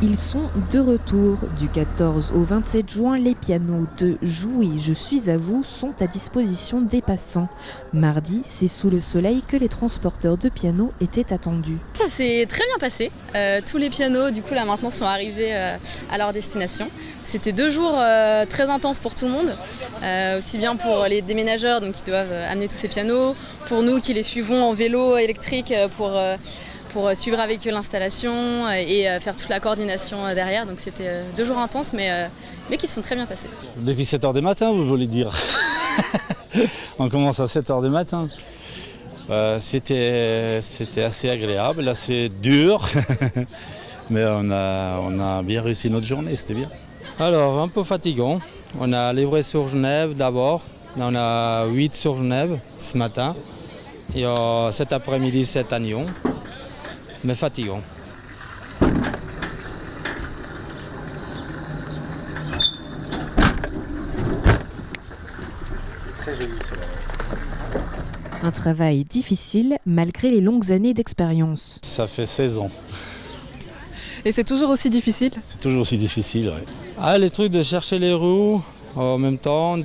Ils sont de retour. Du 14 au 27 juin, les pianos de Jouy, Je suis à vous sont à disposition des passants. Mardi, c'est sous le soleil que les transporteurs de pianos étaient attendus. Ça s'est très bien passé. Tous les pianos, du coup, là maintenant, sont arrivés à leur destination. C'était 2 jours très intenses pour tout le monde, aussi bien pour les déménageurs donc, qui doivent amener tous ces pianos, pour nous qui les suivons en vélo électrique pour suivre avec eux l'installation et faire toute la coordination derrière. Donc c'était 2 jours intenses mais qui se sont très bien passés. Depuis 7h du matin, vous voulez dire. On commence à 7h du matin. C'était assez agréable, là c'est dur, mais on a bien réussi notre journée, c'était bien. Alors, un peu fatigant. On a livré sur Genève d'abord. Là, on a 8 sur Genève ce matin. Et cet après-midi, 7 à Nyon. Mais fatigant. Très joli cela. Un travail difficile malgré les longues années d'expérience. Ça fait 16 ans. Et c'est toujours aussi difficile? C'est toujours aussi difficile, oui. Ah, les trucs de chercher les roues en même temps,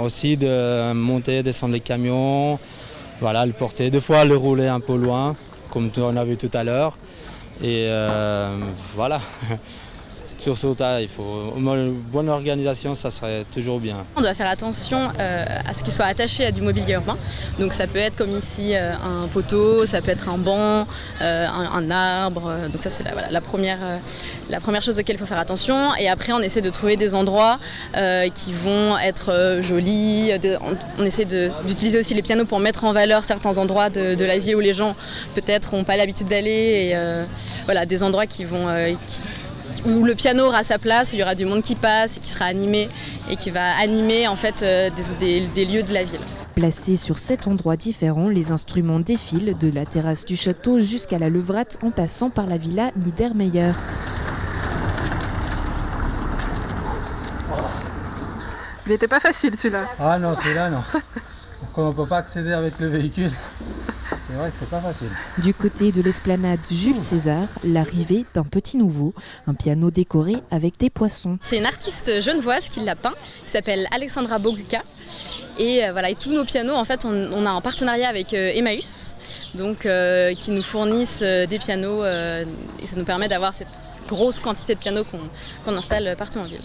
aussi de monter, descendre les camions, voilà, le porter. Des fois, le rouler un peu loin, comme on a vu tout à l'heure. Et voilà. Sur ce tas, il faut une bonne organisation, ça serait toujours bien. On doit faire attention à ce qu'il soit attaché à du mobilier urbain. Donc ça peut être comme ici un poteau, ça peut être un banc, un arbre. Donc ça c'est la première chose auquel il faut faire attention. Et après on essaie de trouver des endroits qui vont être jolis. On essaie d'utiliser aussi les pianos pour mettre en valeur certains endroits de la ville où les gens peut-être n'ont pas l'habitude d'aller. Et voilà, des endroits où le piano aura sa place, où il y aura du monde qui passe et qui sera animé et qui va animer en fait des lieux de la ville. Placés sur 7 endroits différents, les instruments défilent de la terrasse du château jusqu'à la levrate en passant par la villa Niedermeyer. Il n'était pas facile celui-là. Ah non, celui-là non. Comme on ne peut pas accéder avec le véhicule, c'est vrai que c'est pas facile. Du côté de l'esplanade Jules César, l'arrivée d'un petit nouveau, un piano décoré avec des poissons. C'est une artiste genevoise qui l'a peint, qui s'appelle Alexandra Boguka. Et voilà, et tous nos pianos, en fait, on a un partenariat avec Emmaüs, donc qui nous fournissent des pianos et ça nous permet d'avoir cette grosse quantité de pianos qu'on installe partout en ville.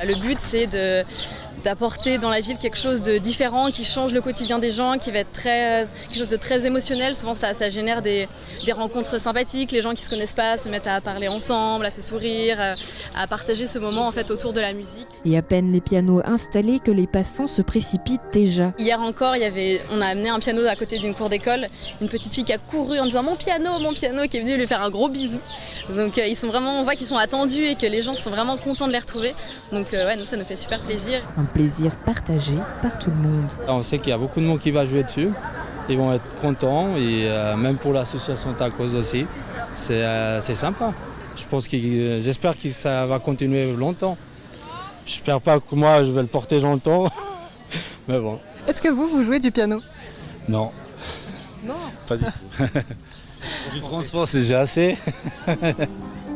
Le but, c'est d'apporter dans la ville quelque chose de différent, qui change le quotidien des gens, qui va être quelque chose de très émotionnel. Souvent, ça génère des rencontres sympathiques. Les gens qui ne se connaissent pas se mettent à parler ensemble, à se sourire, à partager ce moment en fait, autour de la musique. Et à peine les pianos installés que les passants se précipitent déjà. Hier encore, on a amené un piano à côté d'une cour d'école. Une petite fille qui a couru en disant « mon piano », qui est venue lui faire un gros bisou. Donc on voit qu'ils sont attendus et que les gens sont vraiment contents de les retrouver. Donc nous, ça nous fait super plaisir. Un plaisir partagé par tout le monde. On sait qu'il y a beaucoup de monde qui va jouer dessus. Ils vont être contents et même pour l'association Tacos aussi. C'est sympa. J'espère que ça va continuer longtemps. J'espère pas que moi je vais le porter longtemps. Mais bon. Est-ce que vous jouez du piano? Non. Non. Pas du tout. Du transport, c'est déjà assez.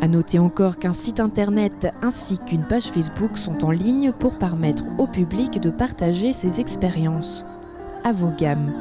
À noter encore qu'un site internet ainsi qu'une page Facebook sont en ligne pour permettre au public de partager ses expériences. À vos gammes.